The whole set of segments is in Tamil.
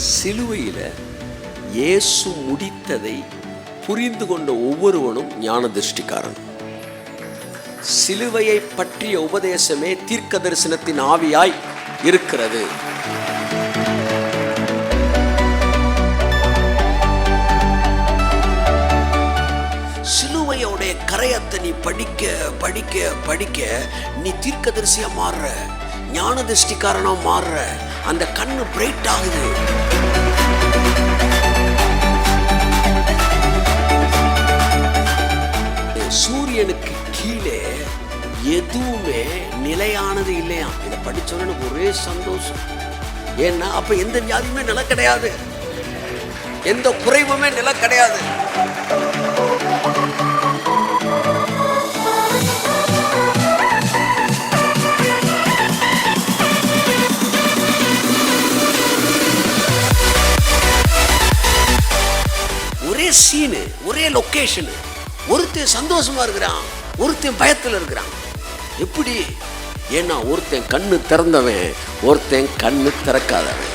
சிலுவையில் இயேசு முடித்ததை புரிந்து கொண்ட ஒவ்வொருவனும் ஞான திருஷ்டிக்காரன். சிலுவையை பற்றிய உபதேசமே தீர்க்க தரிசனத்தின் ஆவியாய் இருக்கிறது. சிலுவையோடைய கரையத்தை நீ படிக்க படிக்க படிக்க நீ தீர்க்கதரிசியா மாறுற, ஞான திருஷ்டிக்காரனா மாறுற. அந்த கண்ணு பிரைட் ஆகுது. சூரியனுக்கு கீழே எதுவுமே நிலையானது இல்லையா? இதை படிச்சோன்னு எனக்கு ஒரே சந்தோஷம். ஏன்னா அப்ப எந்த வியாதியுமே நிலை கிடையாது, எந்த குறைவுமே நிலை கிடையாது. ஒரே சீனு, ஒரே லொகேஷனு. ஒருத்தன் சந்தோஷமா இருக்கிறான், ஒருத்தன் பயத்தில் இருக்கிறான். எப்படி? ஏன்னா ஒருத்தன் கண்ணு திறந்தவன், ஒருத்தன் கண்ணு திறக்காதவன்.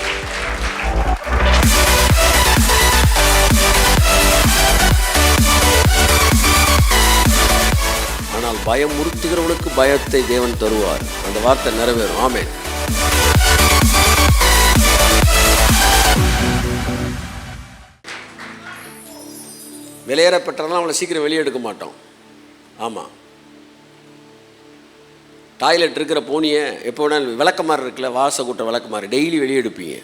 ஆனால் பயம் முறுத்துகிறவனுக்கு பயத்தை தேவன் தருவார். அந்த வார்த்தை நிறைவேறும். ஆமென். வெளியேறப்பட்டதெல்லாம் அவளை சீக்கிரம் வெளியே எடுக்க மாட்டோம். ஆமாம், டாய்லெட் இருக்கிற போனியை எப்போ வேணாலும் விளக்கமாறு இருக்குல்ல, வாசக்கூட்ட விளக்கமாறு டெய்லி வெளியே எடுப்பீங்க.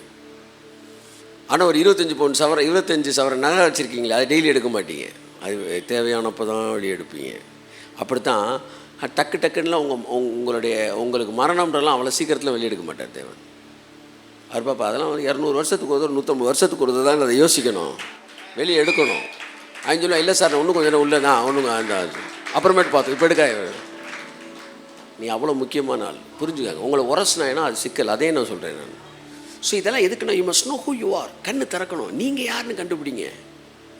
ஆனால் ஒரு 25 சவரன் நகை வச்சுருக்கீங்களா, அது டெய்லி எடுக்க மாட்டீங்க. அது தேவையானப்போ தான் வெளியே எடுப்பீங்க. அப்படித்தான் டக்கு டக்குன்னெலாம் உங்களுக்கு மரணம்ன்றலாம் அவ்வளோ சீக்கிரத்தில் வெளியே எடுக்க மாட்டார் தேவன். அவர் பாப்பா அதெல்லாம் 200 வருஷத்துக்கு ஒரு 150 வருஷத்துக்கு ஒரு தான் அதை யோசிக்கணும், வெளியே எடுக்கணும். அவங்க சொல்லுவா, இல்லை சார் ஒன்றும் கொஞ்சம் உள்ளதா ஒன்றும் அந்த அப்புறமேட்டு பார்த்து இப்போ எடுக்க. நீ அவ்வளோ முக்கியமான ஆள், புரிஞ்சுக்காங்க. உங்களை உரசினா அது சிக்கல். அதே நான் சொல்கிறேன் நான். ஸோ இதெல்லாம் எதுக்குன்னா, you must know who you are. கண்ணு திறக்கணும். நீங்கள் யாருன்னு கண்டுபிடிங்க.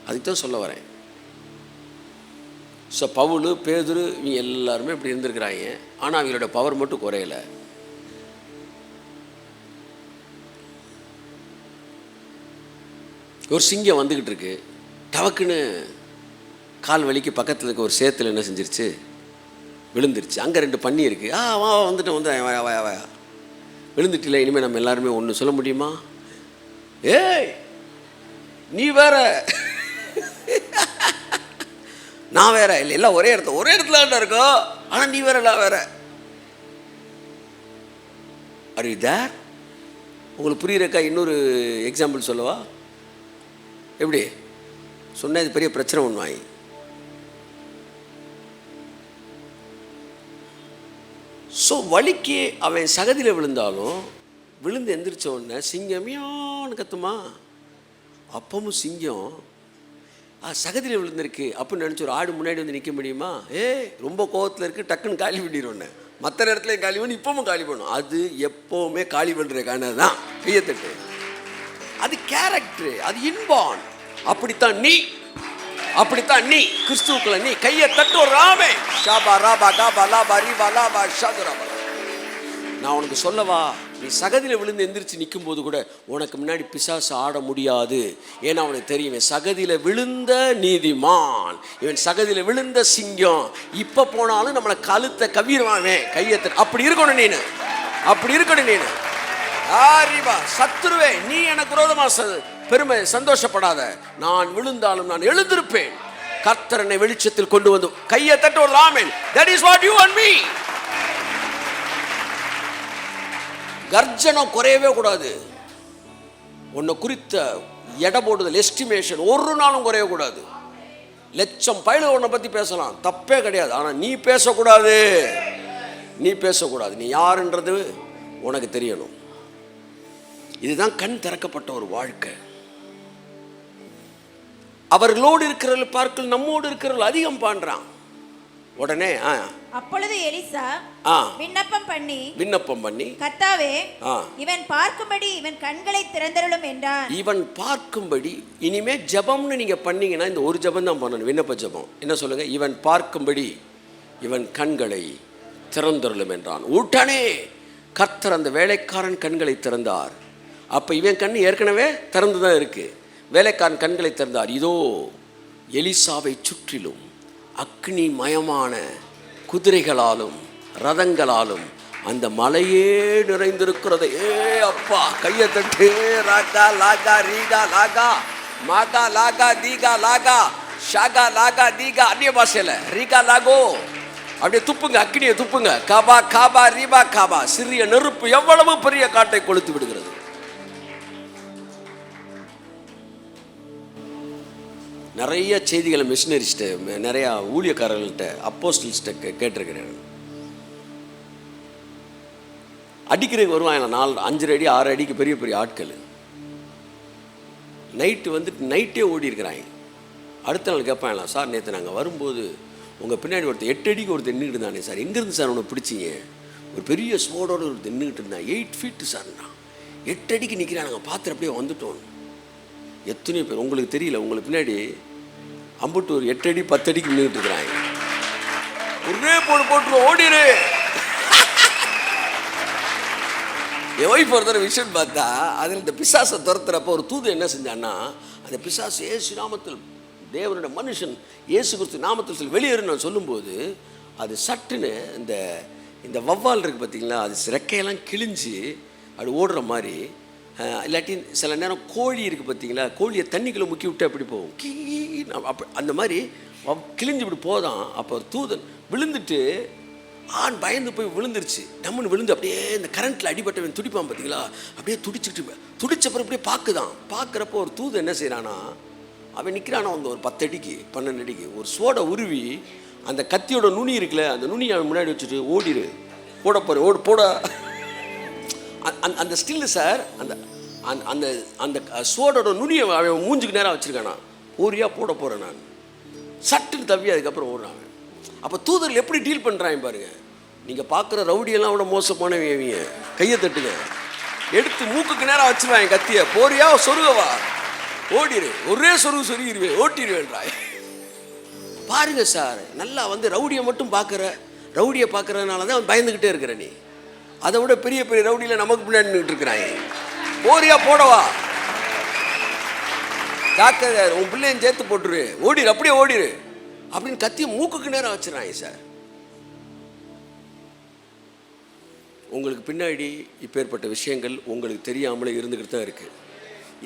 அதுக்கு தான் சொல்ல வரேன். ஸோ பவுல், பேதுரு இவங்க எல்லாருமே இப்படி இருந்திருக்கிறாங்க. ஆனால் அவங்களோட பவர் மட்டும் குறையலை. ஒரு சிங்கம் வந்துக்கிட்டு இருக்கு. டவக்குன்னு கால் வலிக்கு பக்கத்தில் இருக்க ஒரு சேத்துல என்ன செஞ்சிருச்சு, விழுந்துருச்சு. அங்கே 2 பன்னி இருக்குது. வா வந்துட்டேன் விழுந்துட்டில்ல, இனிமேல் நம்ம எல்லாருமே ஒன்று சொல்ல முடியுமா? ஏய் நீ வேற நான் வேற இல்லை, எல்லாம் ஒரே இடத்துல இருக்கோம். ஆனால் நீ வேற நான் வேற. Are you there? உங்களுக்கு புரியுறக்கா? இன்னொரு எக்ஸாம்பிள் சொல்லவா? எப்படி சொன்ன? இது பெரிய பிரச்சனை ஒன்று வாங்கி. ஸோ வலிக்கு அவன் சகதியில் விழுந்தாலும் விழுந்து எந்திரிச்ச உடனே சிங்கமியான்னு கத்துமா. அப்பவும் சிங்கம் சகதியில் விழுந்திருக்கு அப்படின்னு நினச்சி ஒரு ஆடு முன்னாடி வந்து நிற்க முடியுமா? ரொம்ப கோவத்தில் இருக்குது, டக்குன்னு காலி பண்ணிடுவோன்னு. மற்ற நேரத்துலையும் காலி பண்ணி இப்பவும் காலி பண்ணும். அது எப்போவுமே காலி பண்ணுற காரணம் தான் கையத்தட்டு. அது கேரக்டரு, அது இன்பான். அப்படித்தான் நீ கிறிஸ்துவுக்குள்ள நீ கையை தட்டு ஒரு ராமே ஷாபா ராபா காபா லாபா ரீபா லாபா ஷாதுராபா. நான் உனக்கு சொல்லவா, நீ சகதியில் விழுந்து எந்திரிச்சு நிற்கும் போது கூட உனக்கு முன்னாடி பிசாசு ஆட முடியாது. ஏன்னா அவனுக்கு தெரியும், சகதியில் விழுந்த நீதிமான், இவன் சகதியில் விழுந்த சிங்கம். இப்போ போனாலும் நம்மளை கழுத்தை கவிடுவான் கையை தட்டு. அப்படி இருக்கணும் நீனு. சத்துருவே, நீ எனக்கு விரோதமா பெருமை சந்தோஷப்படாத. நான் விழுந்தாலும் நான் எழுந்திருப்பேன். கர்த்தர் என்னை வெளிச்சத்தில் கொண்டு வந்து கையை தட்டு ஒரு Raman. That is what you and me. கர்ஜனம் குறையவே கூடாது. உன்னை குறித்த எடை போடுதல், எஸ்டிமேஷன் ஒரு நாளும் குறைய கூடாது. லட்சம் பயில உன்னை பற்றி பேசலாம், தப்பே கிடையாது. ஆனால் நீ பேசக்கூடாது. நீ யாருன்றது உனக்கு தெரியணும். இதுதான் கண் திறக்கப்பட்ட ஒரு வாழ்க்கை. அவர்களோடு இருக்கிறவர்கள் பார்க்க நம்மோடு இருக்கிறவர்கள் அதிகம் பண்றான். உடனே அப்பொழுது எலிசா விண்ணப்பம் பண்ணி கர்த்தாவே, இவன் பார்க்கும்படி இவன் கண்களை திறந்தருளும் என்றான். இவன் பார்க்கும்படி. இனிமே ஜெபம்னு நீங்க பண்ணீங்கன்னா இந்த ஒரு ஜெபம் தான் பண்ணணும், விண்ணப்ப ஜெபம். என்ன சொல்லுங்க? இவன் பார்க்கும்படி இவன் கண்களை திறந்தருளும் என்றான். உடனே கர்த்தர் அந்த வேலைக்காரன் கண்களை திறந்தார். அப்போ இவன் கண் ஏற்கனவே திறந்து தான் இருக்குது. வேலைக்காரன் கண்களை திறந்தார். இதோ எலிசாவை சுற்றிலும் அக்னி மயமான குதிரைகளாலும் ரதங்களாலும் அந்த மலையே நிறைந்திருக்கிறது. ஏ அப்பா, கையை தட்டு. ராகா லாகா ரீகா லாகா மாகா லாகா தீகா லாகா ஷாகா லாகா தீகா. அந்நிய பாஷையில் ரீகா லாகோ. அப்படியே துப்புங்க, அக்னியை துப்புங்க. காபா காபா ரீபா காபா. சிறிய நெருப்பு எவ்வளவு பெரிய காட்டை கொளுத்து விடுகிறது. நிறைய செய்திகளை மிஷினரிஸ்ட்ட, நிறையா ஊழியக்காரர்கள்ட்ட, அப்போஸ்டல்ஸ்ட்ட கேட்டிருக்கிறேன். அடிக்கிறதுக்கு வருவாங்க 4-5 அடி 6 அடிக்கு பெரிய பெரிய ஆட்கள். நைட்டு வந்துட்டு நைட்டே ஓடி இருக்கிறாங்க. அடுத்த நாள் கேட்பாங்களாம், சார் நேற்று நாங்கள் வரும்போது உங்கள் பின்னாடி ஒருத்தர் 8 அடிக்கு ஒருத்தர் நின்றுட்டு இருந்தானே சார், எங்கேருந்து சார் உனக்கு பிடிச்சிங்க? ஒரு பெரிய ஸ்மோடோடு ஒருத்தர் நின்றுட்டு இருந்தான், 8 feet சார்னா. 8 அடிக்கு நிற்கிறான், நாங்கள் பார்த்துட்டு அப்படியே வந்துட்டோம். எத்தனையோ பேர் உங்களுக்கு தெரியல, உங்களுக்கு பின்னாடி அம்புட்டு ஒரு 8 அடி 10 அடிக்கு நின்றுட்டு இருக்கிறாங்க. ஒரே போட்டு ஓடிடு. என் ஒய்ஃப் ஒரு தடவை விஷயம் பார்த்தா, அதில் இந்த பிசாசை துரத்துறப்போ ஒரு தூது என்ன செஞ்சான்னா, அந்த பிசாசு இயேசு நாமத்தில், தேவனுடைய மனுஷன் இயேசு கிறிஸ்து நாமத்தில் சொல்லி வெளியேறுன்னு நான் சொல்லும்போது, அது சட்டுன்னு இந்த வவ்வால் இருக்குது பார்த்தீங்களா, அது ரெக்கையெல்லாம் கிழிஞ்சு அது ஓடுற மாதிரி. இல்லாட்டி சில நேரம் கோழி இருக்குது பார்த்தீங்களா, கோழியை தண்ணிக்குள்ளே முக்கி விட்டு அப்படி போகும், கீ அப்போ அந்த மாதிரி கிழிஞ்சு இப்படி போதான். அப்போ தூதன் விழுந்துட்டு ஆண் பயந்து போய் விழுந்துருச்சு. டம்முன்னு விழுந்து அப்படியே இந்த கரண்ட்டில் அடிபட்டவன் துடிப்பான் பார்த்தீங்களா, அப்படியே துடிச்சப்பறம் அப்படியே பார்க்குறப்போ ஒரு தூது என்ன செய்கிறானா, அவன் நிற்கிறானா வந்து ஒரு 10 அடிக்கு 12 அடிக்கு ஒரு சோடை உருவி அந்த கத்தியோட நுனி இருக்குல்ல, அந்த நுனி அவன் முன்னாடி வச்சுட்டு ஓடிடு, போட போகிற போட. அந்த ஸ்டில்லு சார், அந்த அந்த அந்த சோடோட நுனியை அவன் மூஞ்சுக்கு நேராக வச்சுருக்கானா, ஓரியா போட போகிறேன் நான், சட்டுன்னு தவி அதுக்கப்புறம் ஓடுறான். அப்போ தூதர்கள் எப்படி டீல் பண்ணுறாங்க பாருங்க. நீங்கள் பார்க்குற ரவுடியெல்லாம் விட மோசமானவங்க. கையை தட்டுங்க, எடுத்து மூக்குக்கு நேரம் வச்சுருவாங்க கத்தியை, போறியா சொருகவா ஓடிடு, ஒரே சொருகிடுவேன் ஓட்டிடுவேன்றாய். பாருங்க சார், நல்லா வந்து ரவுடியை மட்டும் ரவுடியை பார்க்குறதுனால தான் அவன் பயந்துக்கிட்டே இருக்கிற. நீ அதை விட பெரிய பெரிய ரவுடியில் நமக்கு பின்னாடி நின்றுட்டு இருக்கிறாங்க. போறியா போடவா, ஜாக்கிரதை, உன் பிள்ளையும் சேர்த்து போட்டுரு, ஓடிடு, அப்படியே ஓடிடு அப்படின்னு கத்தியை மூக்குக்கு நேரம் வச்சிடறாங்க சார். உங்களுக்கு பின்னாடி இப்பேற்பட்ட விஷயங்கள் உங்களுக்கு தெரியாமலே இருந்துக்கிட்டு தான் இருக்குது.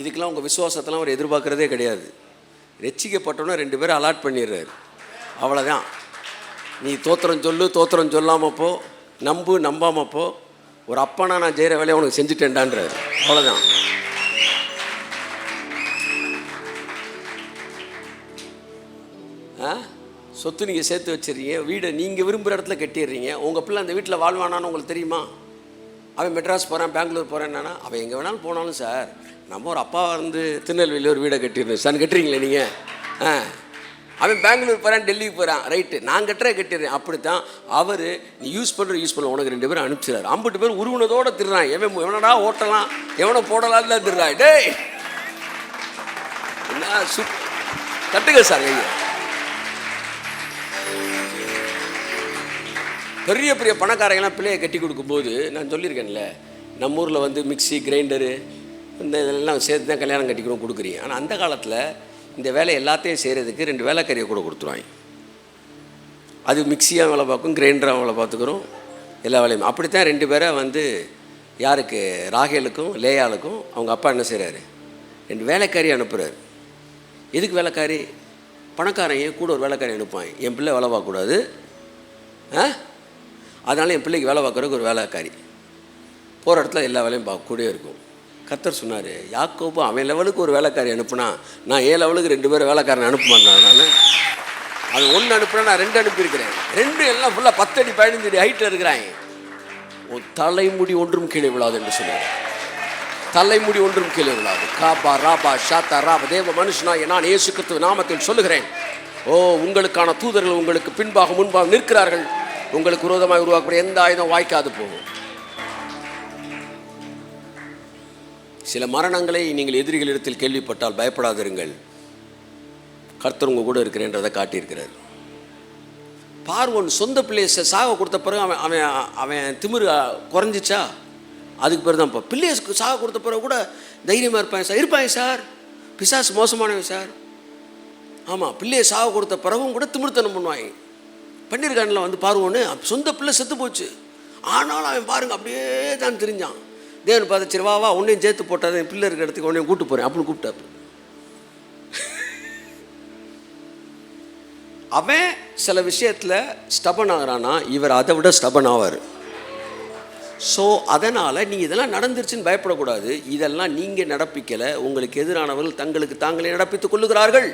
இதுக்கெல்லாம் உங்கள் விசுவாசத்தெல்லாம் அவர் எதிர்பார்க்குறதே கிடையாது. ரட்சிக்கப்பட்டோன்னா 2 பேரும் அலாட் பண்ணிடுறாரு, அவ்வளோதான். நீ தோத்திரம் சொல்லு, தோத்திரம் சொல்லாமப்போ, நம்பாமப்போ, ஒரு அப்பனா நான் செய்கிற வேலையை உனக்கு செஞ்சுட்டேன்டான்றாரு, அவ்வளோதான். சொத்து நீங்கள் சேர்த்து வச்சிடுறீங்க, வீடை நீங்கள் விரும்புகிற இடத்துல கட்டிடுறீங்க. உங்கள் பிள்ளை அந்த வீட்டில் வாழ்வானான்னு உங்களுக்கு தெரியுமா? அவன் மெட்ராஸ் போகிறான், பெங்களூர் போகிறேன்னா, அவன் எங்கே வேணாலும் போனாலும் சார், நம்ம ஒரு அப்பா வந்து திருநெல்வேலியில் ஒரு வீடை கட்டிடுறேன் சார், கட்டுறீங்களே நீங்கள். அவன் பெங்களூர் போகிறான், டெல்லிக்கு போகிறான், ரைட்டு, நான் கட்டுறேன். அப்படித்தான் அவர் நீ யூஸ் பண்ண உனக்கு 2 பேரும் அனுப்பிச்சிடாரு. 50 பேர் உருவனதோடு திருறான். எவனடா ஓட்டலாம், எவனை போடலான்னு தான் திருறான். டேய் என்ன கட்டுங்க சார். ஐயா, பெரிய பெரிய பணக்காரங்களாம் பிள்ளையை கட்டி கொடுக்கும்போது நான் சொல்லியிருக்கேன்ல, நம்ம ஊரில் வந்து மிக்சி கிரைண்டரு இந்த இதெல்லாம் சேர்த்து தான் கல்யாணம் கட்டிக்கணும் கொடுக்குறீங்க. ஆனால் அந்த காலத்தில் இந்த வேலை எல்லாத்தையும் செய்கிறதுக்கு 2 வேலைக்காரியை கூட கொடுத்துருவாங்க. அது மிக்சியாக வேலை பார்க்கும், கிரைண்டராக வேலை பார்த்துக்கிறோம், எல்லா வேலையும். அப்படித்தான் 2 பேரை வந்து யாருக்கு, ராகேலுக்கும் லேயாளுக்கும் அவங்க அப்பா என்ன செய்கிறாரு, 2 வேலைக்காரி அனுப்புகிறார். எதுக்கு வேலைக்காரி? பணக்காரங்க கூட ஒரு வேலைக்காரி அனுப்புவாங்க. என் பிள்ளை வேலை பார்க்கக்கூடாது, அதனால் என் பிள்ளைக்கு வேலை பார்க்குறதுக்கு ஒரு வேலைக்காரி போகிற இடத்துல எல்லா வேலையும் பார்க்கக்கூடிய இருக்கும். கர்த்தர் சொன்னார், யாக்கோபு அவன் லெவலுக்கு ஒரு வேலைக்காரி அனுப்புனா, நான் என் லெவலுக்கு 2 பேர் வேலைக்காரன் அனுப்ப மாட்டேன். நான் அது 1 அனுப்புனா, நான் 2 அனுப்பியிருக்கிறேன். 2 எல்லாம் ஃபுல்லாக 10 அடி 15 அடி ஹைட்டில் இருக்கிறாங்க. ஒரு தலைமுடி ஒன்றும் கீழே விழாது என்று சொன்னார். தலைமுடி ஒன்றும் கீழே விழாது. காபா ராபா ஷாத்தா ராபா. தேவ மனுஷனாய் நான் இயேசு கிறிஸ்து நாமத்தில் சொல்லுகிறேன், உங்களுக்கான தூதர்கள் உங்களுக்கு பின்பாக முன்பாக நிற்கிறார்கள். உங்களுக்கு விரோதமாக உருவாக்கக்கூடிய எந்த ஆயுதம் வாய்க்காது போகும். சில மரணங்களை நீங்கள் எதிரிகளிடத்தில் கேள்விப்பட்டால் பயப்படாதிருங்கள், கர்த்தர் உங்க கூட இருக்கிறேன்றதை காட்டியிருக்கிறார். பார்வோன் சொந்த பிள்ளையை சாக கொடுத்த பிறகு அவன் திமிரு குறைஞ்சிச்சா? அதுக்கு பேர் தான் இப்போ பிள்ளைய சாக கொடுத்த பிறகு கூட தைரியமாக இருப்பாங்க சார். பிசாசு மோசமானவன் சார். ஆமாம், பிள்ளையை சாக கொடுத்த பிறகும் கூட திமிர்த்தனம் பண்ணுவாங்க. பண்ணியிருக்கான்ல வந்து பாருவோன்னு, சொந்த பிள்ளை செத்து போச்சு, ஆனாலும் அவன் பாருங்க அப்படியே தான் தெரிஞ்சான். தேவன் பார்த்து சரி வா உன்னையும் சேர்த்து போட்டால் என் பிள்ளை இருக்கிற இடத்துக்கு உன்னையும் கூப்பிட்டு போகிறேன் அப்படின்னு கூப்பிட்டாப்பு. அவன் சில விஷயத்தில் ஸ்டபன் ஆகிறானா, இவர் அதை விட ஸ்டபன் ஆவார். ஸோ அதனால் நீங்கள் இதெல்லாம் நடந்துருச்சுன்னு பயப்படக்கூடாது. இதெல்லாம் நீங்கள் நடப்பிக்கலை, உங்களுக்கு எதிரானவர்கள் தங்களுக்கு தாங்களே நடப்பித்துக் கொள்ளுகிறார்கள்.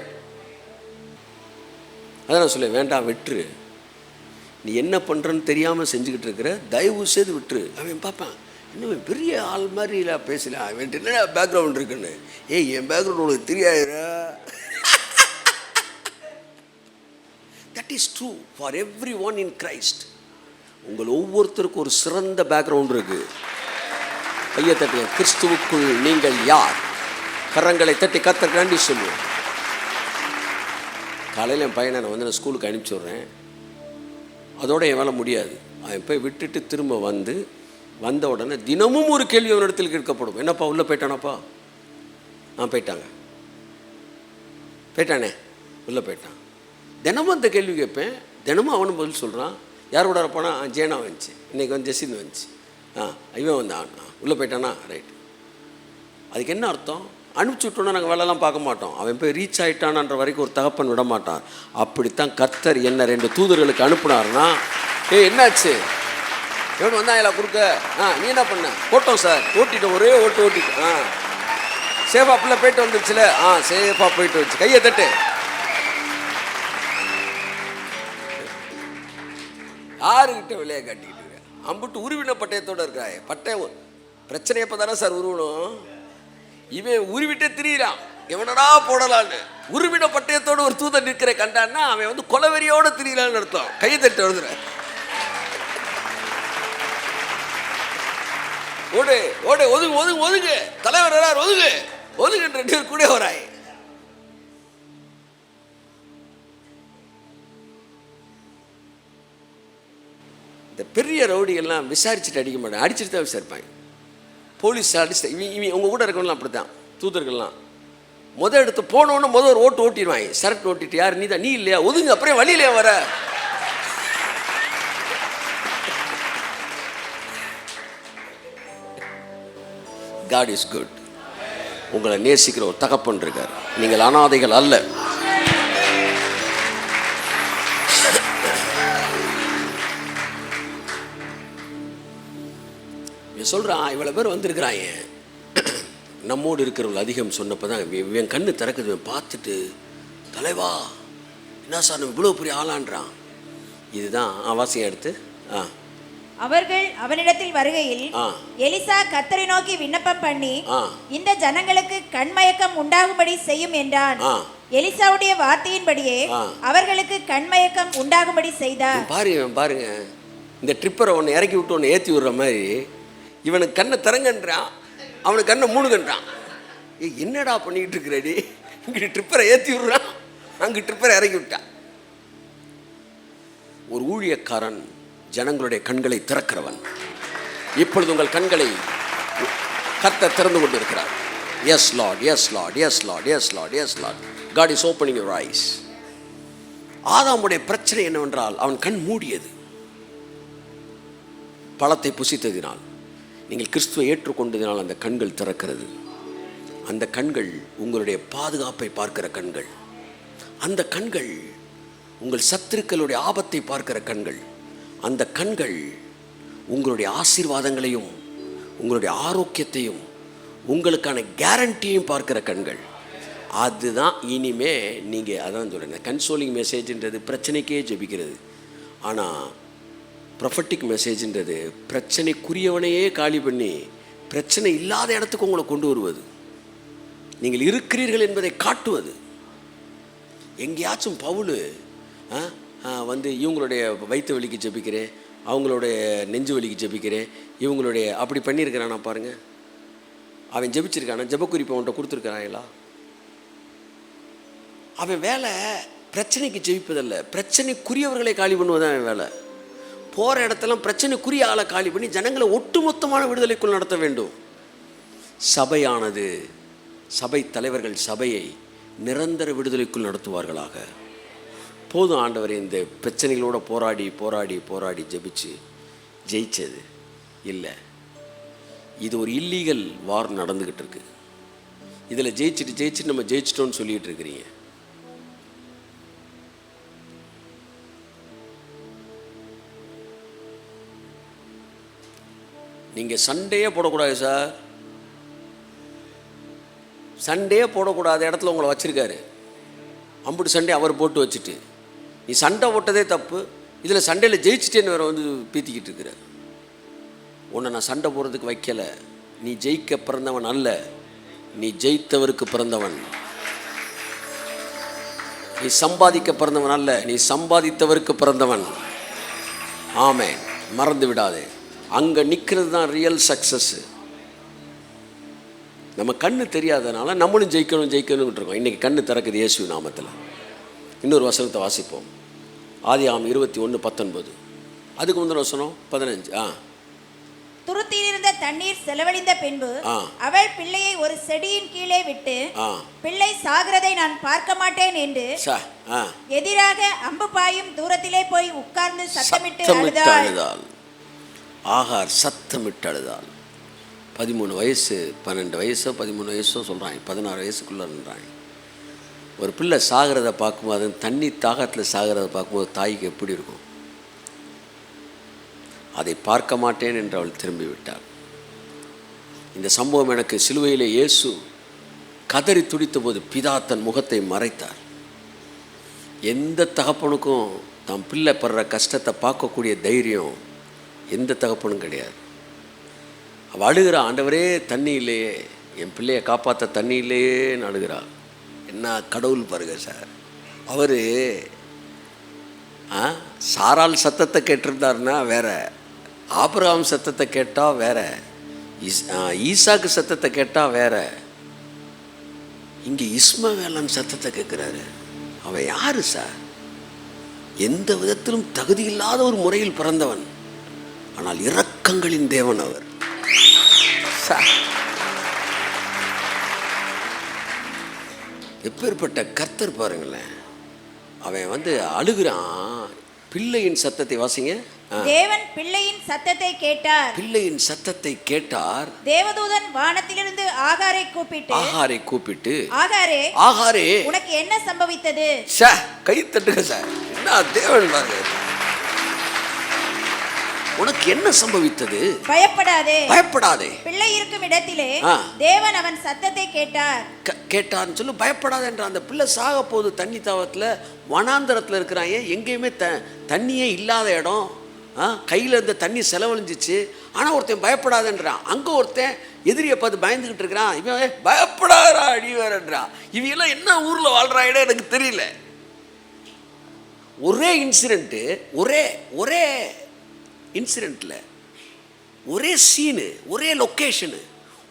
அதை நான் சொல்ல வேண்டாம், விட்டுரு. நீ என்ன பண்ணுறன்னு தெரியாமல் செஞ்சுக்கிட்டு இருக்கிற, தயவு செய்து விட்டுரு. அவன் பார்ப்பான், இன்னும் பெரிய ஆள் மாதிரி இல்லை பேசல, அவன் என்ன பேக்ரவுண்ட் இருக்குன்னு. ஏய், என் பேக்ரவுண்ட் உனக்கு தெரியாதுரா. That is true for every one in Christ. உங்கள் ஒவ்வொருத்தருக்கும் ஒரு சிறந்த பேக்ரவுண்ட் இருக்கு. கையை தட்டி, கிறிஸ்துவுக்குள் நீங்கள் யார்? கரங்களை தட்டி கர்த்தருக்கு நன்றி சொல்லுவோம். காலையில் என் பையனை நான் வந்து ஸ்கூலுக்கு அனுப்பிச்சி விட்றேன். அதோட என் வேலை முடியாது. அவன் போய் விட்டுட்டு திரும்ப வந்த உடனே தினமும் ஒரு கேள்வி அவனிடத்தில் கேட்கப்படும். என்னப்பா உள்ளே போயிட்டானாப்பா? போயிட்டானே, உள்ளே போயிட்டான். தினமும் அந்த கேள்வி கேட்பேன். தினமும் அவனும் பதில் சொல்கிறான். யார் கூட போனால் ஜேனா வந்துச்சு, இன்றைக்கி வந்து ஜெசின் வந்துச்சு, இவன் வந்தான், உள்ளே போயிட்டானா, ரைட். அதுக்கு என்ன அர்த்தம்? அனுப்பிச்சி விட்டோன்னா நாங்கள் வேலைலாம் பார்க்க மாட்டோம். அவன் போய் ரீச் ஆகிட்டானான்ற வரைக்கும் ஒரு தகப்பன் விட மாட்டான். அப்படித்தான் கர்த்தர் என்ன 2 தூதர்களுக்கு அனுப்புனார்னா, என்னாச்சு, எவனு வந்தாங்களா கொடுக்க? நீ என்ன பண்ண? போட்டோம் சார், ஓட்டிட்டோம், ஒரே ஓட்டிட்டோம். சேஃபா பிள்ளை போயிட்டு வந்துருச்சுல? சேஃபா போயிட்டு வந்துச்சு. கையை தட்டு. யாருக்கிட்ட விலையை காட்டிக்கிட்டு இருக்க? அம்புட்டு உருவின பட்டயத்தோடு இருக்காய். பட்டயம் பிரச்சனை எப்போ தானே சார் உருவணும்? இவன் உருவிட்டே திரியிறான், எவனடா போடலான்னு. உருவின பட்டயத்தோடு ஒரு தூதன் நிற்கிற கண்டான்னா அவன் வந்து கொலவெறியோடு திரியிறான்னு அர்த்தம். கையை தட்டு வருதுற. ஓடு ஓடு, ஒதுங்கு ஒதுங்கு ஒதுங்கு, தலைவர் வரார், ஒதுங்கு ஒதுங்குன்ற 2 பேர் கூட வராய். இந்த பெரிய ரவுடிகள்லாம் விசாரிச்சுட்டு அடிக்க மாட்டாங்க, அடிச்சுட்டு தான் விசாரிப்பாங்க. போலீஸ் அடிச்சு இவன் உங்கள் கூட இருக்கவங்களாம் அப்படி தான். தூதர்கள்லாம் எடுத்து போனோன்னு ஒரு ஓட்டு ஓட்டிடுவாங்க. சரட்டு ஓட்டிட்டு, யார் நீ தான், நீ இல்லையா, ஒதுங்க, அப்புறம் வழியிலே வர. God is good. உங்களை நேசிக்கிற ஒரு தகப்பன் இருக்கார். நீங்கள் அனாதைகள் அல்ல. சொல்கிறான், இவ்வளோ பேர் வந்திருக்கிறாங்க, நம்மோடு இருக்கிறவர்கள் அதிகம் சொன்னப்போ தான் இவன் கண்ணு திறக்குது. பார்த்துட்டு, தலைவா என்ன சார் இவ்வளோ பெரிய ஆளான்றான். இதுதான் வாசியம் எடுத்து. அவர்கள் அவனிடத்தில் வருகையில் எலிசா கர்த்தரை நோக்கி விண்ணப்பம் பண்ணி, இந்த ஜனங்களுக்கு கண்மயக்கம் உண்டாகும்படி செய்யும் என்றான். எலிசாவுடைய வார்த்தையின்படியே அவர்களுக்கு கண்மயக்கம் உண்டாகும்படி செய்தார். பாருங்க, இந்த ட்ரிப்பரை ஒன்று இறக்கி விட்டு ஒன்று ஏற்றி விடுற மாதிரி இவனுக்கு கண்ணை திறங்கன்றான், அவனுக்கு கண்ணை மூணுகன்றான். என்னடா பண்ணிக்கிட்டு இருக்கிறடி? இங்கிட்டு ட்ரிப்பரை ஏற்றி விடுறான், அங்கே ட்ரிப்பரை இறக்கி விட்டான். ஒரு ஊழியக்காரன் ஜனங்களுடைய கண்களை திறக்கிறவன். இப்பொழுது உங்கள் கண்களை கர்த்தர் திறந்து கொண்டு இருக்கிறார். Yes Lord, yes Lord, yes Lord, yes Lord, yes Lord. God is opening your eyes. ஆதாமுடைய பிரச்சனை என்னவென்றால் அவன் கண் மூடியது. பழத்தை புசித்ததினால், நீங்கள் கிறிஸ்துவை ஏற்றுக்கொண்டதினால் அந்த கண்கள் திறக்கிறது. அந்த கண்கள் உங்களுடைய பாதுகாப்பை பார்க்கிற கண்கள். அந்த கண்கள் உங்கள் சத்துருக்களுடைய ஆபத்தை பார்க்கிற கண்கள். அந்த கண்கள் உங்களுடைய ஆசீர்வாதங்களையும் உங்களுடைய ஆரோக்கியத்தையும் உங்களுக்கான கேரண்டியையும் பார்க்கிற கண்கள். அதுதான் இனிமே நீங்கள் அதான் சொல்கிறேன், கன்சோலிங் மெசேஜ்ன்றது பிரச்சனைக்கே ஜெபிக்கிறது. ஆனால் ப்ரொஃபட்டிக் மெசேஜ்ன்றது பிரச்சனைக்குரியவனையே காலி பண்ணி பிரச்சனை இல்லாத இடத்துக்கு உங்களை கொண்டு வருவது, நீங்கள் இருக்கிறீர்கள் என்பதை காட்டுவது. எங்கேயாச்சும் பவுல் வந்து இவங்களுடைய வயிற்று வலிக்கு ஜெபிக்கிறேன், அவங்களுடைய நெஞ்சு வலிக்கு ஜெபிக்கிறேன், இவங்களுடைய அப்படி பண்ணியிருக்கிறானா பாருங்கள். அவன் ஜெபிச்சிருக்கானா? ஜெபக்குறிப்பை அவன்கிட்ட கொடுத்துருக்கிறாங்களா? அவன் வேலை பிரச்சனைக்கு ஜெபிப்பதில்லை, பிரச்சனைக்குரியவர்களை காலி பண்ணுவதான் அவன் வேலை. போகிற இடத்தெல்லாம் பிரச்சனைக்குரிய ஆளை காலி பண்ணி ஜனங்களை ஒட்டுமொத்தமான விடுதலைக்குள் நடத்த வேண்டும். சபையானது, சபை தலைவர்கள் சபையை நிரந்தர விடுதலைக்குள் நடத்துவார்களாக. போதும் ஆண்டவரே, இந்த பிரச்சனைகளோட போராடி போராடி போராடி ஜெபிச்சு ஜெயிச்சது இல்லை. இது ஒரு இல்லீகல் வார் நடந்துக்கிட்டு இருக்கு. இதில் ஜெயிச்சுட்டு நம்ம ஜெயிச்சிட்டோன்னு சொல்லிட்டு இருக்கிறீங்க. நீங்கள் சண்டையே போடக்கூடாது சார். சண்டையே போடக்கூடாத இடத்துல உங்களை வச்சுருக்காரு. அம்புட்டு சண்டை அவர் போட்டு வச்சுட்டு நீ சண்டை போட்டதே தப்பு, இதில் சண்டையில் ஜெயிச்சிட்டேன்னு வேறு வந்து பீத்திக்கிட்டு இருக்கிற. உன்னை நான் சண்டை போடுறதுக்கு வைக்கலை. நீ ஜெயிக்க பிறந்தவன் அல்ல, நீ ஜெயித்தவருக்கு பிறந்தவன். நீ சம்பாதிக்க பிறந்தவன் அல்ல, நீ சம்பாதித்தவருக்கு பிறந்தவன். ஆமென். மறந்து விடாதே. அங்கே நிற்கிறது தான் ரியல் சக்ஸஸ்ஸு. நம்ம கண்ணு தெரியாதனால நம்மளும் ஜெயிக்கணும் இருக்கோம். இன்றைக்கி கண்ணு திறக்குது இயேசு நாமத்தில். இன்னொரு வசனத்தை வாசிப்போம். ஆதியாகமம் 21:19. அதுக்கு முந்தின வசனம் 15. துருத்தியிலிருந்த தண்ணீர் செலவழிந்த பின்பு அவள் பிள்ளையை ஒரு செடியின் கீழே விட்டு, பிள்ளை சாகிறதை நான் பார்க்க மாட்டேன் என்று எதிராக அம்பு பாயும் தூரத்திலே போய் உட்கார்ந்து சத்தமிட்டு அழுதாள். ஆகார் சத்தமிட்டு அழுதாள். 13 வயசு 12 வயசோ 13 வயசோ சொல்கிறாங்க, 16 வயசுக்குள்ளே இருந்தாங்க. ஒரு பிள்ளை சாகிறத பார்க்கும்போது, அது தண்ணி தாகத்தில் சாகிறத பார்க்கும்போது தாய்க்கு எப்படி இருக்கும்? அதை பார்க்க மாட்டேன் என்று அவள் திரும்பி விட்டாள். இந்த சம்பவம் எனக்கு சிலுவையிலே இயேசு கதறி துடித்த போது பிதா தன் முகத்தை மறைத்தார். எந்த தகப்பனுக்கும் தன் பிள்ளை படுற கஷ்டத்தை பார்க்கக்கூடிய தைரியம் எந்த தகப்பனும் கிடையாது. அவள் அழுகிறா, ஆண்டவரே தண்ணி இல்லையே, என் பிள்ளையை காப்பாற்ற தண்ணி இல்லையே அழுகிறா. என்ன கடவுள் பாருங்க சார். அவர் சாரால் சத்தத்தை கேட்டிருந்தாருன்னா வேற, ஆபிரகாம் சத்தத்தை கேட்டால் வேற, ஈசாக்கு சத்தத்தை கேட்டால் வேற. இங்கே இஸ்மவேலன் சத்தத்தை கேட்குறாரு. அவன் யாரு சார்? எந்த விதத்திலும் தகுதி இல்லாத ஒரு முறையில் பிறந்தவன், ஆனால் இரக்கங்களின் தேவன் அவர். எப்பேற்பட்ட கர்த்தர் பாருங்களேன். அவன் வந்து அழுகிறான். பிள்ளையின் சத்தத்தை வாசிங்க. தேவன் பிள்ளையின் சத்தத்தை கேட்டார். பிள்ளையின் சத்தத்தை கேட்டார். தேவதூதன் வானத்திலிருந்து ஆகாரை கூப்பிட்டு ஆகாரே, ஆகாரே, உனக்கு என்ன சம்பவித்தது? கை தட்டுங்க சார். என்ன தேவன் பாருங்க, உனக்கு என்ன சம்பவித்தது? பயப்படாதே, பயப்படாதே. பிள்ளை இருக்கும் இடத்திலே தேவன் அவன் சத்தத்தை கேட்டார்னு சொல்லி பயப்படாத என்ற. அந்த பிள்ளை சாக போகுது தண்ணி தாவத்தில், வனாந்தரத்தில் இருக்கிறாங்க. எங்கேயுமே தண்ணியே இல்லாத இடம். கையில் இருந்த தண்ணி செலவழிஞ்சிச்சு. ஆனால் ஒருத்தன் பயப்படாதன்றான். அங்கே ஒருத்தன் எதிரியை பார்த்து பயந்துக்கிட்டு இருக்கிறான். இவன் பயப்படாதா அடி வேறன்றான். இவங்கெல்லாம் என்ன ஊரில் வாழ்றாயிட எனக்கு தெரியல. ஒரே இன்சிடென்ட்டு, ஒரே இன்சிடெண்ட்டில் ஒரே சீனு, ஒரே லொக்கேஷனு.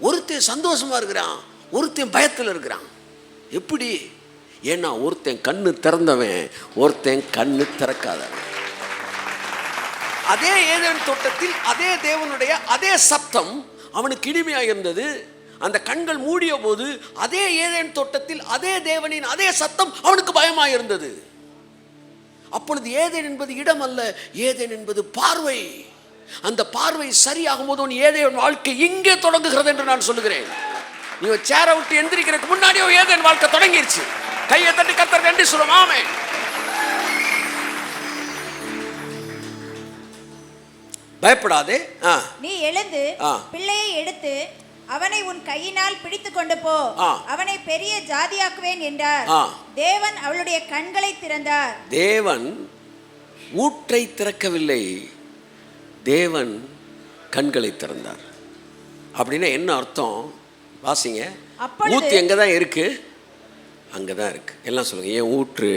ஒருத்தன் சந்தோஷமாக இருக்கிறான், ஒருத்தன் பயத்தில் இருக்கிறான். எப்படி? ஏன்னா ஒருத்தன் கண்ணு திறந்தவன், ஒருத்தன் கண்ணு திறக்காதவன். அதே ஏதேன் தோட்டத்தில் அதே தேவனுடைய அதே சப்தம் அவனுக்கு இனிமையாக இருந்தது. அந்த கண்கள் மூடிய போது அதே ஏதேன் தோட்டத்தில் அதே தேவனின் அதே சத்தம் அவனுக்கு பயமாக இருந்தது. அப்பொழுது ஏதேன் என்பது இடம் அல்ல, ஏதேன் என்பது பார்வை. அந்த பார்வை சரியாகும் போது உன் ஏதேன் வாழ்க்கை இங்கே தொடங்குகிறது என்று நான் சொல்லுகிறேன். நீ சேரை விட்டு எந்திரிக்கிறதுக்கு முன்னாடியே ஏதேன் வாழ்க்கை தொடங்கிருச்சு. கையை தட்டி கர்த்தர் நன்றி சொல்லுவோம். ஆமென். பயப்படாதே. நீ எழுந்து பிள்ளையை எடுத்து அவனை உன் கையினால் பிடித்து கொண்டு போ, அவனை பெரிய ஜாதியாக்குவேன் என்றார். தேவன் அவளுடைய கண்களை திறந்தார். தேவன் ஊற்றை திறக்கவில்லை, தேவன் கண்களை திறந்தார். அப்படின்னா என்ன அர்த்தம்? வாசிங்க. ஊத்து எங்கே தான் இருக்கு? அங்கே தான் இருக்கு. எல்லாம் சொல்லுங்க. என் ஊற்று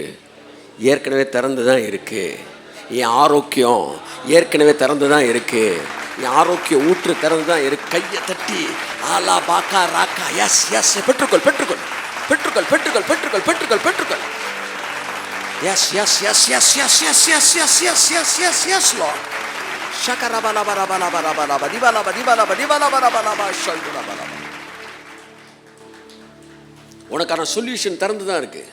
ஏற்கனவே திறந்து தான் இருக்கு. என் ஆரோக்கியம் ஏற்கனவே திறந்து தான் இருக்கு. என் ஆரோக்கிய ஊற்று திறந்து தான் இருக்கு. கையை தட்டி ஆலா பாக்கா ராக்கா எஸ் எஸ் பெற்றுக்கொள் பெற்றுக்கொள் பெற்றுக்கொள் பெற்றுக்கொள் பெற்றுக்கொள் பெற்றுக்கொள் பெற்றுக்கொள் yes yes yes yes yes yes yes yes yes yes yes yes Lord உனக்கான சொல்யூஷன் திறந்து தான் இருக்கு,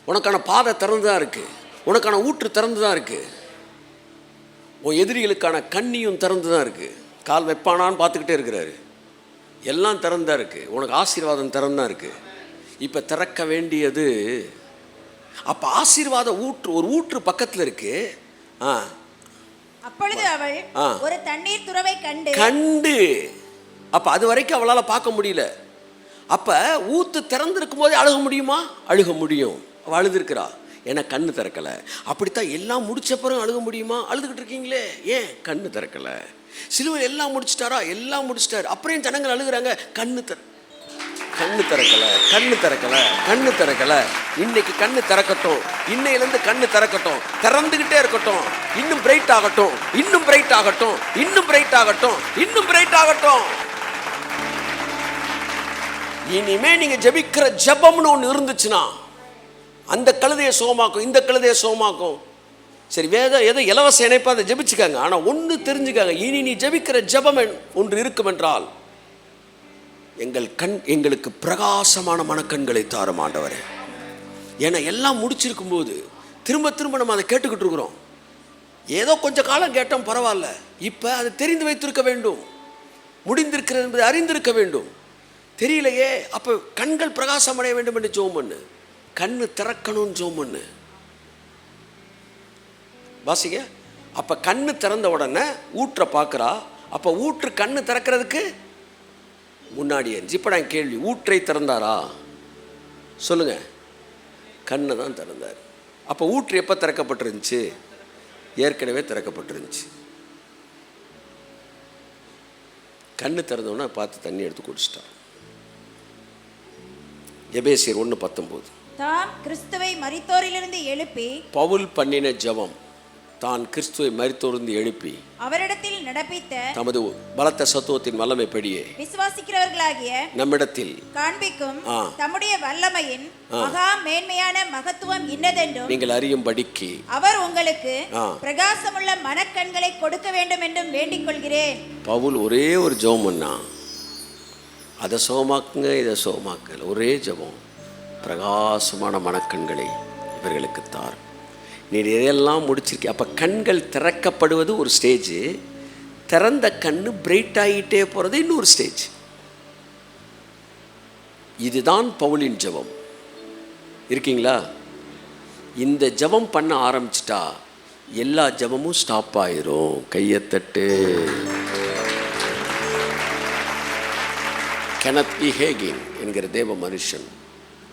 உனக்கான பாதை திறந்து தான் இருக்கு, உனக்கான ஊற்று திறந்து தான் இருக்கு, உன் எதிரிகளுக்கான கண்ணியும் திறந்து தான் இருக்கு. கால் வைப்பானான்னு பார்த்துக்கிட்டே இருக்கிறாரு. எல்லாம் திறந்தா இருக்கு, உனக்கு ஆசீர்வாதம் திறந்தா இருக்கு. இப்போ திறக்க வேண்டியது, அப்போ ஆசீர்வாத ஊற்று, ஒரு ஊற்று பக்கத்தில் இருக்கு. அப்பொழுது அவள் ஒரு தண்ணீர் துறவை கண்டு அப்போ அது வரைக்கும் அவளால் பார்க்க முடியல. அப்போ ஊற்று திறந்திருக்கும் போதே அழுக முடியுமா? அழுக முடியும். அவள் அழுதுருக்கிறா, ஏன்னா கண்ணு திறக்கலை. அப்படித்தான் எல்லாம் முடிச்ச பிறகு அழுக முடியுமா? அழுதுகிட்டு இருக்கீங்களே, ஏன்? கண்ணு திறக்கலை. சிலுவையில் எல்லாம் முடிச்சிட்டாரா? எல்லாம் முடிச்சிட்டாரு. அப்புறம் ஜனங்கள் அழுகுறாங்க, கண்ணு திறக்கலை, கண்ணு திறக்கலை, கண்ணு திறக்கலை. இன்னைக்கு கண்ணு திறக்கட்டும், இன்னையிலேருந்து கண்ணு திறக்கட்டும், திறந்துக்கிட்டே இருக்கட்டும். இன்னும் பிரைட் ஆகட்டும், இன்னும் பிரைட் ஆகட்டும், இன்னும் பிரைட் ஆகட்டும், இன்னும் பிரைட் ஆகட்டும். இனிமே நீங்க ஜெபிக்கிற ஜெபம்னு ஒன்று இருந்துச்சுன்னா அந்த கழுதையை சுகமாக்கும், இந்த கழுதையை சுகமாக்கும். சரி, ஏதோ இலவச இணைப்பா அதை ஜெபிச்சுக்காங்க. ஆனால் ஒன்று தெரிஞ்சுக்காங்க, இனி நீ ஜெபிக்கிற ஜெபம் ஒன்று இருக்கும் என்றால், எங்களுக்கு பிரகாசமான மனக்கண்களை தாரும் ஆண்டவரே. ஏன்னா எல்லாம் முடிச்சிருக்கும் போது திரும்ப திரும்ப நம்ம அதை கேட்டுக்கிட்டு இருக்கிறோம். ஏதோ கொஞ்சம் காலம் கேட்டோம், பரவாயில்ல. இப்போ அதை தெரிந்து வைத்திருக்க வேண்டும், முடிந்திருக்கிறது என்பதை அறிந்திருக்க வேண்டும். தெரியலையே, அப்போ கண்கள் பிரகாசம் அடைய வேண்டும் என்று ஜெபம் பண்ணு. கண்ணு திறக்கணும்னு ஜெபம் பண்ணு. வாசிங்க. அப்போ கண்ணு திறந்த உடனே ஊற்றை பார்க்குறா. அப்போ ஊற்று கண்ணு திறக்கிறதுக்கு முன்னாடியே இருந்துச்சு. இப்போ நான் கேள்வி, ஊற்றை திறந்தாரா? சொல்லுங்க. கண்ணை தான் திறந்தார். அப்போ ஊற்று எப்போ திறக்கப்பட்டிருந்துச்சு? ஏற்கனவே திறக்கப்பட்டிருந்துச்சு. கண்ணு திறந்தோன்னா பார்த்து தண்ணி எடுத்து குடிச்சிட்டான். எபேசியர் 1:19. தாம் கிறிஸ்துவை மரித்தோரிலிருந்து எழுப்பி, பவுல் பண்ணின ஜெபம், தான் கிறிஸ்துவை மரித்தோரிலிருந்து எழுப்பி அவரிடத்தில் நடப்பித்த தமது பலத்த சத்துவத்தின் வல்லமைப்படியே விசுவாசிக்கிறவர்களாகிய நம்மிடத்தில் காண்பிக்கும் தம்முடைய வல்லமையின் மகா மேன்மையான மகத்துவம் இன்னதென்றும் நீங்கள் அறியும்படிக்கு அவர் உங்களுக்கு பிரகாசமுள்ள மனக்கண்களை கொடுக்க வேண்டும் என்றும் வேண்டிக் கொள்கிறேன். பவுல் ஒரே ஒரு ஜெபம் பண்ணா, அதை சுகமாக்குங்க, இதை சுகமாக்கல. ஒரே ஜெபம், பிரகாசமான மனக்கண்களை இவர்களுக்கு தார். நீ இதையெல்லாம் முடிச்சிருக்க. அப்போ கண்கள் திறக்கப்படுவது ஒரு ஸ்டேஜ், திறந்த கண்ணு பிரைட் ஆகிட்டே போகிறது இன்னொரு ஸ்டேஜ். இதுதான் பவுலின் ஜெபம். இருக்கீங்களா? இந்த ஜெபம் பண்ண ஆரம்பிச்சிட்டா எல்லா ஜெபமும் ஸ்டாப் ஆயிரும். கையத்தட்டு. கெனத் இ ஹேகின் என்கிற தேவ மனுஷன்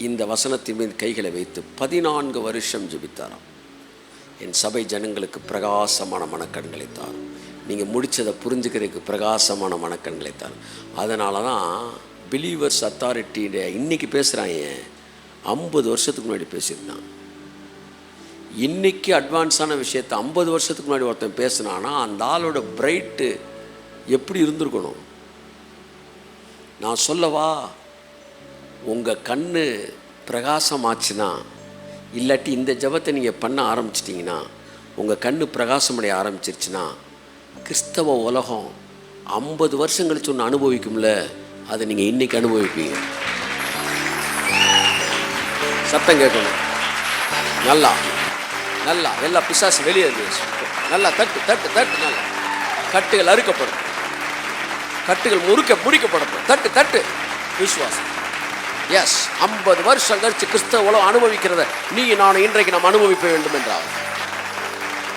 இந்த வசனத்தின் மீது கைகளை வைத்து 14 வருஷம் ஜெபித்தாராம். என் சபை ஜனங்களுக்கு பிரகாசமான மனக்கண்களை தார். நீங்கள் முடித்ததை புரிஞ்சுக்கிறதுக்கு பிரகாசமான மனக்கண்களை தார். அதனால தான் பிலீவர்ஸ் அத்தாரிட்டியிட இன்றைக்கி பேசுகிறாங்க, 50 வருஷத்துக்கு முன்னாடி பேசியிருந்தான். இன்றைக்கி அட்வான்ஸான விஷயத்தை 50 வருஷத்துக்கு முன்னாடி ஒருத்தன் பேசினான்னா அந்த ஆளோட பிரைட்டு எப்படி இருந்திருக்கணும்? நான் சொல்லவா, உங்கள் கண்ணு பிரகாசமாச்சுன்னா, இல்லாட்டி இந்த ஜபத்தை நீங்கள் பண்ண ஆரம்பிச்சிட்டிங்கன்னா, உங்கள் கண்ணு பிரகாசமடைய ஆரம்பிச்சிருச்சுன்னா, கிறிஸ்தவ உலகம் 50 வருஷம் கழிச்சு ஒன்று அனுபவிக்கும்ல, அதை நீங்கள் இன்றைக்கி அனுபவிப்பீங்க. சத்தம் கேட்கணும். நல்லா நல்லா எல்லா பிசாசு வெளியே நல்லா தட்டு தட்டு தட்டு. நல்லா கட்டுகள் அறுக்கப்படும், கட்டுகள் முடிக்கப்படும். தட்டு தட்டு. விசுவாசம். எஸ், 50 வருஷம் கழிச்சு கிறிஸ்தவ உலகம் அனுபவிக்கிறத நீ நான் இன்றைக்கு நாம் அனுபவிக்க வேண்டும் என்றால்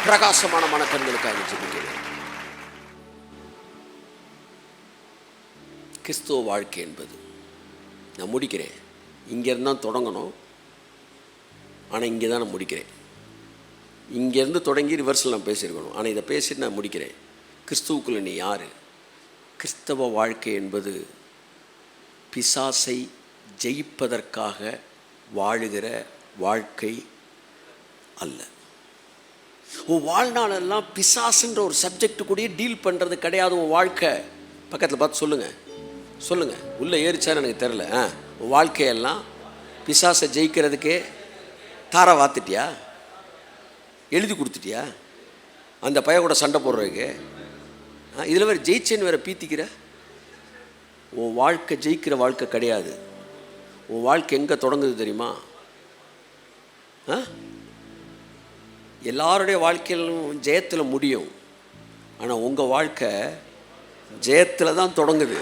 பிரகாசமான மனக்கண்களுக்காக ஜெபிக்கிறேன். கிறிஸ்துவ வாழ்க்கை என்பது, நான் முடிக்கிறேன், இங்கேருந்து தான் தொடங்கணும், ஆனால் இங்கே தான் நான் முடிக்கிறேன். இங்கேருந்து தொடங்கி ரிவர்ஸில் நான் பேசியிருக்கணும், ஆனால் இதை பேசிட்டு நான் முடிக்கிறேன். கிறிஸ்துவுக்குள்ள நீ யார்? கிறிஸ்தவ வாழ்க்கை என்பது பிசாசை ஜெயிப்பதற்காக வாழுகிற வாழ்க்கை அல்ல. உன் வாழ்நாளெல்லாம் பிசாசுன்ற ஒரு சப்ஜெக்ட் கூட டீல் பண்ணுறது கிடையாது உன் வாழ்க்கை. பக்கத்தில் பார்த்து சொல்லுங்கள், உள்ளே ஏறிச்சான்னு எனக்கு தெரில. உன் வாழ்க்கையெல்லாம் பிசாசை ஜெயிக்கிறதுக்கே தார வாத்துட்டியா? எழுதி கொடுத்துட்டியா? அந்த பைய கூட சண்டை போடுறதுக்கு. இதில் வேறு ஜெயிச்சேன்னு வேறு பீத்திக்கிற. உன் வாழ்க்கை ஜெயிக்கிற வாழ்க்கை கிடையாது. உன் வாழ்க்கை எங்கே தொடங்குது தெரியுமா? எல்லாருடைய வாழ்க்கையிலும் ஜெயத்தில் முடியும். ஆனால் உங்கள் வாழ்க்கை ஜெயத்தில் தான் தொடங்குது.